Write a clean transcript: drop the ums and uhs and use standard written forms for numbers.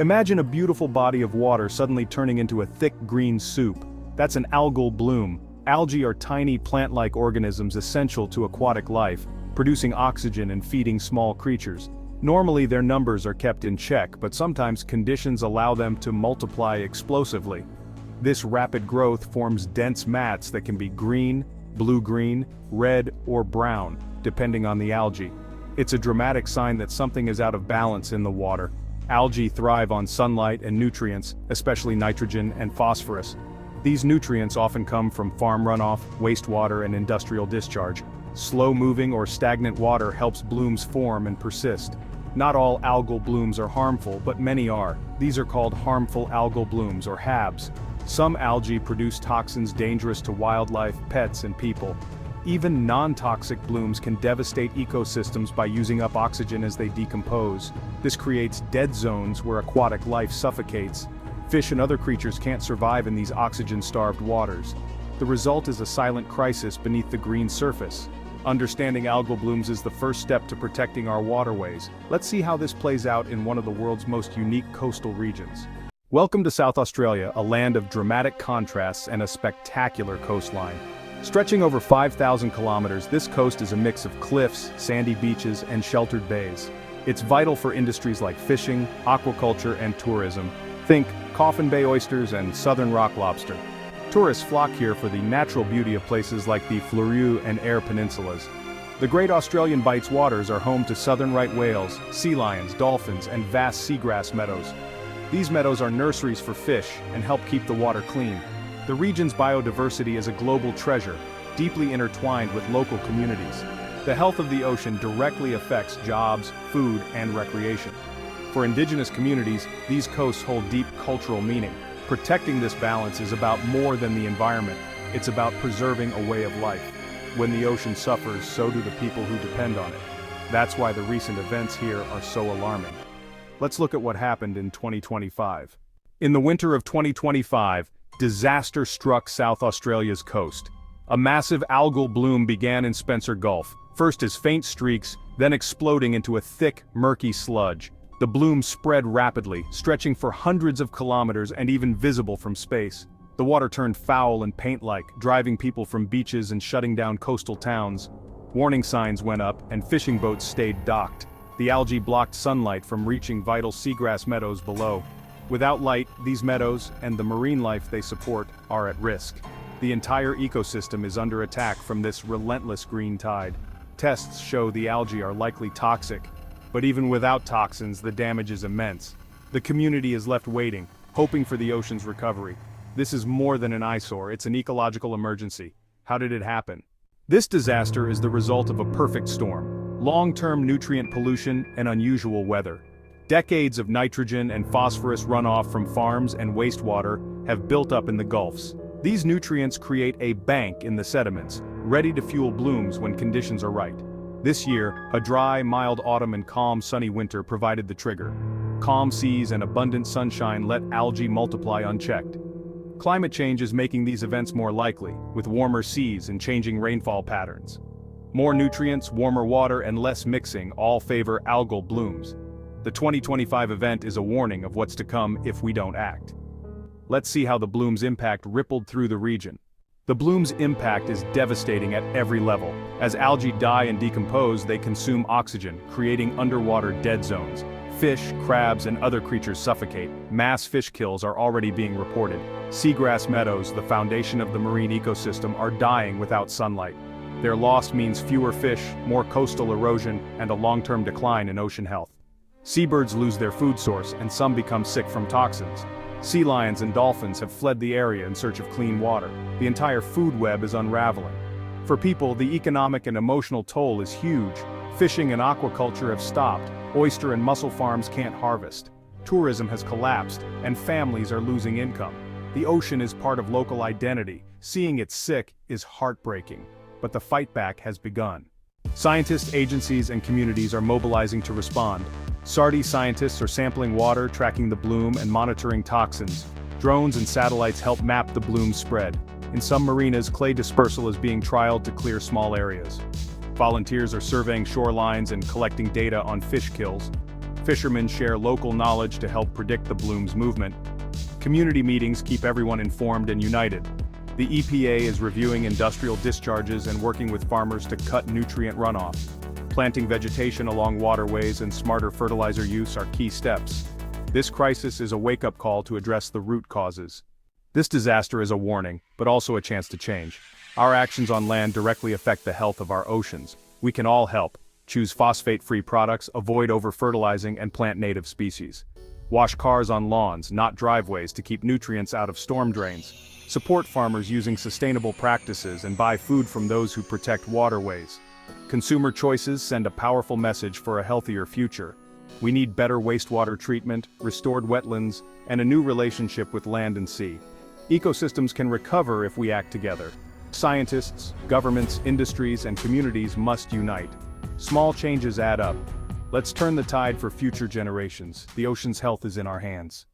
Imagine a beautiful body of water suddenly turning into a thick green soup. That's an algal bloom. Algae are tiny plant-like organisms essential to aquatic life, producing oxygen and feeding small creatures. Normally their numbers are kept in check, but sometimes conditions allow them to multiply explosively. This rapid growth forms dense mats that can be green, blue-green, red, or brown, depending on the algae. It's a dramatic sign that something is out of balance in the water. Algae thrive on sunlight and nutrients, especially nitrogen and phosphorus. These nutrients often come from farm runoff, wastewater, and industrial discharge. Slow-moving or stagnant water helps blooms form and persist. Not all algal blooms are harmful, but many are. These are called harmful algal blooms, or HABs. Some algae produce toxins dangerous to wildlife, pets, and people. Even non-toxic blooms can devastate ecosystems by using up oxygen as they decompose. This creates dead zones where aquatic life suffocates. Fish and other creatures can't survive in these oxygen-starved waters. The result is a silent crisis beneath the green surface. Understanding algal blooms is the first step to protecting our waterways. Let's see how this plays out in one of the world's most unique coastal regions. Welcome to South Australia, a land of dramatic contrasts and a spectacular coastline. Stretching over 5,000 kilometers, this coast is a mix of cliffs, sandy beaches, and sheltered bays. It's vital for industries like fishing, aquaculture, and tourism. Think Coffin Bay oysters and southern rock lobster. Tourists flock here for the natural beauty of places like the Fleurieu and Eyre peninsulas. The Great Australian Bights waters are home to southern right whales, sea lions, dolphins, and vast seagrass meadows. These meadows are nurseries for fish and help keep the water clean. The region's biodiversity is a global treasure, deeply intertwined with local communities. The health of the ocean directly affects jobs, food, and recreation. For indigenous communities, these coasts hold deep cultural meaning. Protecting this balance is about more than the environment, it's about preserving a way of life. When the ocean suffers, so do the people who depend on it. That's why the recent events here are so alarming. Let's look at what happened in 2025. In the winter of 2025, disaster struck South Australia's coast. A massive algal bloom began in Spencer Gulf, first as faint streaks, then exploding into a thick, murky sludge. The bloom spread rapidly, stretching for hundreds of kilometers and even visible from space. The water turned foul and paint-like, driving people from beaches and shutting down coastal towns. Warning signs went up, and fishing boats stayed docked. The algae blocked sunlight from reaching vital seagrass meadows below. Without light, these meadows, and the marine life they support, are at risk. The entire ecosystem is under attack from this relentless green tide. Tests show the algae are likely toxic, but even without toxins, the damage is immense. The community is left waiting, hoping for the ocean's recovery. This is more than an eyesore, it's an ecological emergency. How did it happen? This disaster is the result of a perfect storm: long-term nutrient pollution and unusual weather. Decades of nitrogen and phosphorus runoff from farms and wastewater have built up in the gulfs. These nutrients create a bank in the sediments, ready to fuel blooms when conditions are right. This year, a dry, mild autumn and calm, sunny winter provided the trigger. Calm seas and abundant sunshine let algae multiply unchecked. Climate change is making these events more likely, with warmer seas and changing rainfall patterns. More nutrients, warmer water, and less mixing all favor algal blooms. The 2025 event is a warning of what's to come if we don't act. Let's see how the bloom's impact rippled through the region. The bloom's impact is devastating at every level. As algae die and decompose, they consume oxygen, creating underwater dead zones. Fish, crabs, and other creatures suffocate. Mass fish kills are already being reported. Seagrass meadows, the foundation of the marine ecosystem, are dying without sunlight. Their loss means fewer fish, more coastal erosion, and a long-term decline in ocean health. Seabirds lose their food source, and some become sick from toxins. Sea lions and dolphins have fled the area in search of clean water. The entire food web is unraveling. For people, the economic and emotional toll is huge. Fishing and aquaculture have stopped. Oyster and mussel farms can't harvest. Tourism has collapsed, and families are losing income. The ocean is part of local identity. Seeing it sick is heartbreaking. But the fight back has begun. Scientists, agencies, and communities are mobilizing to respond. SARDI scientists are sampling water, tracking the bloom, and monitoring toxins. Drones and satellites help map the bloom's spread. In some marinas, clay dispersal is being trialed to clear small areas. Volunteers are surveying shorelines and collecting data on fish kills. Fishermen share local knowledge to help predict the bloom's movement. Community meetings keep everyone informed and united. The EPA is reviewing industrial discharges and working with farmers to cut nutrient runoff. Planting vegetation along waterways and smarter fertilizer use are key steps. This crisis is a wake-up call to address the root causes. This disaster is a warning, but also a chance to change. Our actions on land directly affect the health of our oceans. We can all help. Choose phosphate-free products, avoid over-fertilizing, and plant native species. Wash cars on lawns, not driveways, to keep nutrients out of storm drains. Support farmers using sustainable practices and buy food from those who protect waterways. Consumer choices send a powerful message for a healthier future. We need better wastewater treatment, restored wetlands, and a new relationship with land and sea. Ecosystems can recover if we act together. Scientists, governments, industries, and communities must unite. Small changes add up. Let's turn the tide for future generations. The ocean's health is in our hands.